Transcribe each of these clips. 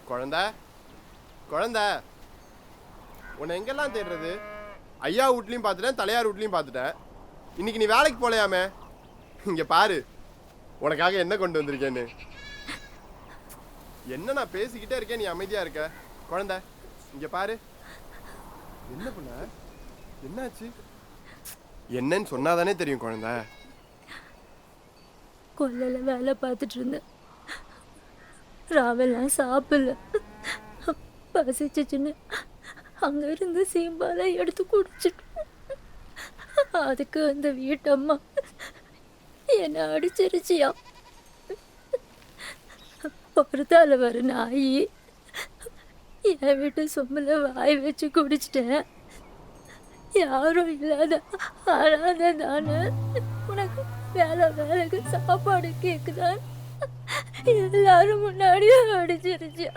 குழந்த குழந்த உன்னை எங்கெல்லாம் தேடுறது? ஐயா வீட்லையும் பார்த்துட்டேன், தலையார் வீட்லையும் பார்த்துட்டேன். இன்னைக்கு நீ வேலைக்கு போலையாமே? இங்கே பாரு உனக்காக என்ன கொண்டு வந்திருக்கேன்னு. என்ன நான் பேசிக்கிட்டே இருக்கேன், நீ அமைதியாக இருக்க. குழந்த இங்கே பாரு. என்ன பண்ண? என்னாச்சு? என்னன்னு சொன்னாதானே தெரியும் குழந்த. கொல்லையில வேலை பார்த்துட்டு இருந்தேன். ராவெல்லாம் சாப்பிடல. பசிச்சுன்னு அங்க இருந்து சீம்பாலை எடுத்து குடிச்சிட்டு அதுக்கு அந்த வீட்டம்மா என்னை அடிச்சிருச்சியா. பொறுத்தால வர நாய் என் வீட்டு சொம்பல வாய் வச்சு குடிச்சிட்டேன். யாரும் இல்லாத அழாத தானே உனக்கு வேலைக்கு சாப்பாடு கேக்குதான் எல்லாரும் முன்னாடி அடிச்சிருச்சு.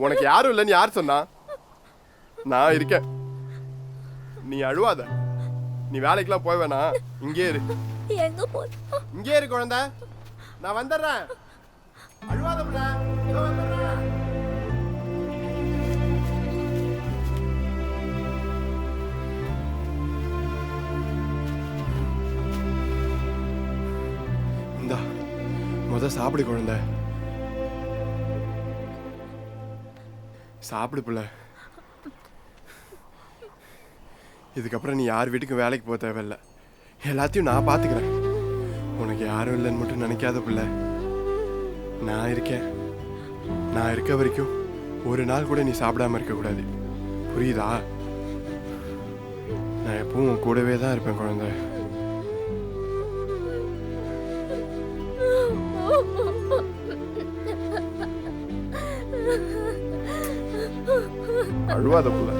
உனக்கு யாரும் இல்லைன்னு யார் சொன்னா? நான் இருக்கேன், நீ அழுவாத. நீ வேலைக்கெல்லாம் போய் வேணா, இங்கே இரு. எங்க போய்? இங்கே இரு குழந்தை, நான் வந்துடுறேன். அழுவாத புள்ள, இதோ வந்துடுறேன். இந்தா முத சாப்பிடு குழந்தை, சாப்பிடு புள்ள. இதுக்கப்புறம் நீ யார் வீட்டுக்கும் வேலைக்கு போக தேவையில்ல. எல்லாத்தையும் நான் பார்த்துக்கிறேன். உனக்கு யாரும் இல்லைன்னு மட்டும் நினைக்காத புள்ள. நான் இருக்கேன். நான் இருக்க வரைக்கும் ஒரு நாள் கூட நீ சாப்பிடாம இருக்கக்கூடாது, புரியுதா? நான் எப்பவும் உன் கூடவே தான் இருப்பேன் குழந்தை. அழுவாத புள்ள.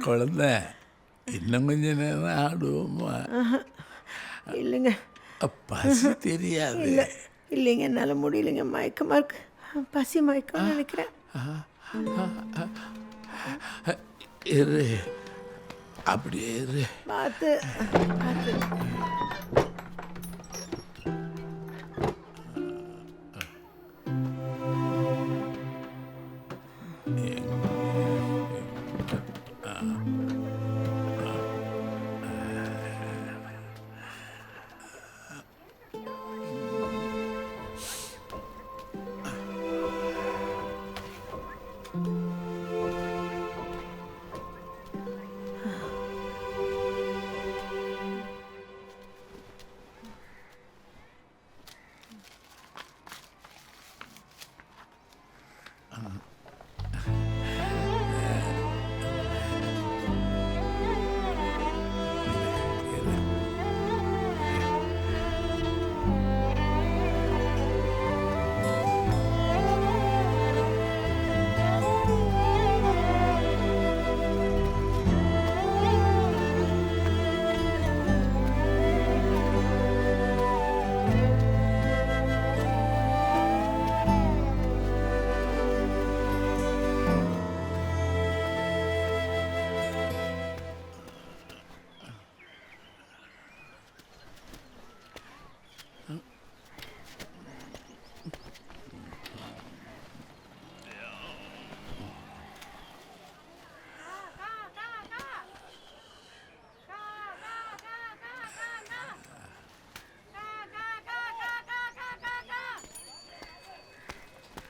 குழந்தை இன்னும் கொஞ்ச நேரம் ஆடுவோமா? இல்லைங்க, பசி தெரியாது. இல்லைங்க, என்னால் முடியலைங்க. மயக்கமாக இருக்கு. பசி மயக்கம் நினைக்கிறேன். இரு, அப்படியே இரு. பார்த்து பார்த்து.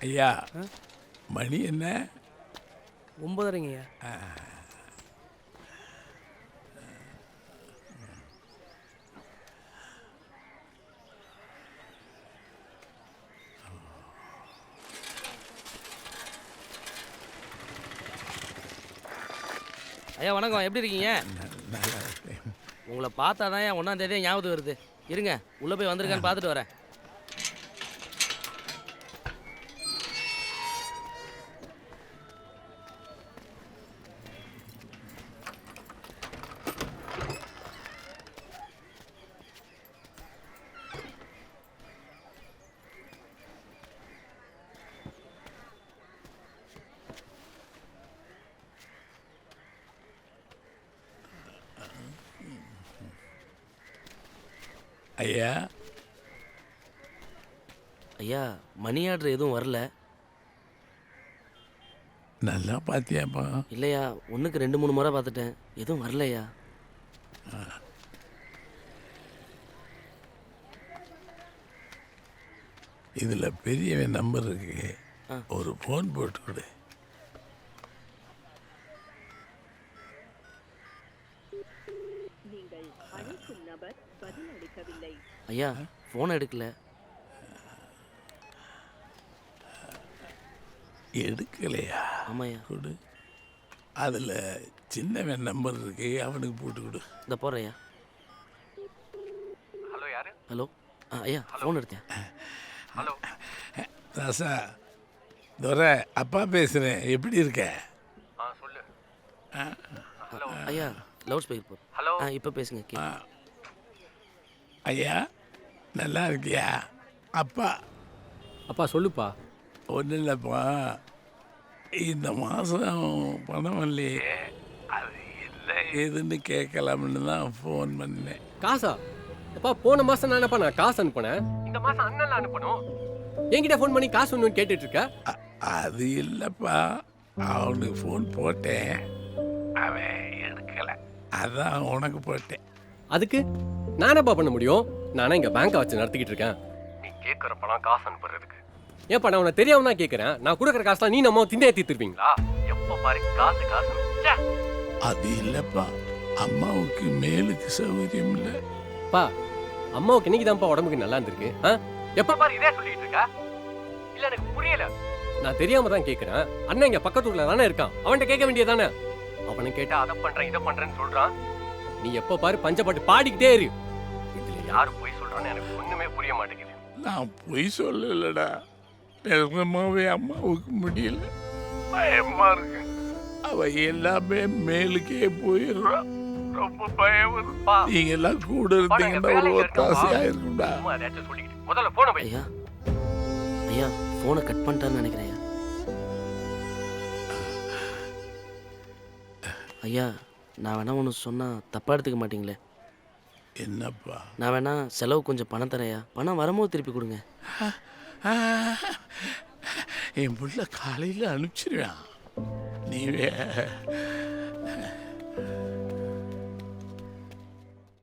ஐயா, மணி என்ன? 9:30ங்கய்யா. ஐயா வணக்கம், எப்படி இருக்கீங்க? உங்களை பார்த்தா தான் ஏன் 1ஆம் தேதியே ஞாபகம் வருது. இருங்க, உள்ளே போய் வந்திருக்கான்னு பார்த்துட்டு வரேன். ஐயா ஐயா மணி ஆர்டர் எதுவும் வரல. நல்லா பார்த்தியாப்பா? இல்லையா, 1க்கு 2-3 முறை பார்த்துட்டேன், எதுவும் வரலையா. இதில் பெரியவன் நம்பர் இருக்கு, ஒரு ஃபோன் போட்டு கொடு. ஐயா ஃபோன் எடுக்கல. எடுக்கலையா? ஆமாய்யா. கொடு. அதில் சின்னவன் நம்பர் இருக்கு, அவனுக்கு போட்டு கொடு. இந்த போறையா. ஹலோ யாரு? ஹலோ. ஐயா ஃபோன் எடுத்தேன். ஹலோ ராசா, துரை அப்பா பேசுகிறேன், எப்படி இருக்க? சொல்லு. ஐயா லவுட் ஸ்பீக்கர் போ. ஹலோ. இப்போ பேசுங்க. ஐயா நல்லா இருக்கியா? அப்பா அப்பா சொல்லுப்பா. ஒன்றும் இல்லைப்பா, இந்த மாதம் பணம் இல்லையே, அது என்ன ஏதுன்னு கேட்கலாம்னு தான் ஃபோன் பண்ணேன். காசா? அப்பா போன மாசம் நானப்பா நான் காசு அனுப்புனேன். இந்த மாசம் அண்ணன் அனுப்பணும். என்கிட்ட ஃபோன் பண்ணி காசு ஒன்று கேட்டுட்டு இருக்க. அது இல்லைப்பா, அவனுக்கு ஃபோன் போட்டேன், அவன் எடுக்கலை, அதான் உனக்கு போட்டேன். அதுக்கு நானப்பா பண்ண முடியும்? நானே இங்க பேங்கை வச்சு நடத்திக்கிட்டு இருக்கேன். நீ கேட்குற பணம் காசு அனுப்புறதுக்கு. ஏன்ப்பா நான் உனக்கு தெரியாம தான் கேட்கறேன். நான் கொடுக்குற காசுலாம் நீ நம்ம திண்டே தீர்த்துருவீங்களா? எப்போ பாரு காசு காசு. அது இல்லைப்பா, அம்மாவுக்கு மேலுக்கு சௌகரியம் இல்லை. பா அம்மாவுக்கு இன்னைக்கு தான்ப்பா உடம்புக்கு நல்லா இருந்திருக்கு. எப்போ பாரு இதே சொல்லிட்டு இருக்க. இல்ல எனக்கு புரியல. நான் தெரியாம தான் கேட்கறேன். அண்ணன் இங்க பக்கத்து ஊர்ல தானே இருக்கான், அவன்கிட்ட கேட்க வேண்டியதானே. அவனை கேட்டா அதை பண்றேன் இதை பண்றேன்னு சொல்றான். நீ எப்போ பாரு பஞ்சப்பாட்டு பாடிக்கிட்டே இரு. இதுல யாரு போய் சொல்றான்னு எனக்கு ஒண்ணுமே புரிய மாட்டேங்குது. நான் பொய் சொல்லலடா, நிஜமாவே அம்மாவுக்கு முடியல, பயமா இருக்கு. அவ எல்லாமே மேலுக்கே போயிடுறான், ரொம்ப பயம் வருப்பா. நீங்க எல்லாம் கூட இருந்தீங்கன்னா ஒரு ஒத்தாசையா இருக்கும்டா. ஏதாச்சும் சொல்லிக்கிட்டு முதல்ல போன போய். ஐயா ஐயா ஃபோனை கட் பண்ணிட்டான்னு நினைக்கிறேன். ஐயா நான் வேணா ஒன்று சொன்னால் தப்பாக எடுத்துக்க மாட்டீங்களே? என்னப்பா? நான் வேணா செலவு கொஞ்சம் பணம் தரையா, பணம் வரும்போது திருப்பி கொடுங்க. என் புள்ள காலையில் அனுப்பிச்சிருவேன். நீ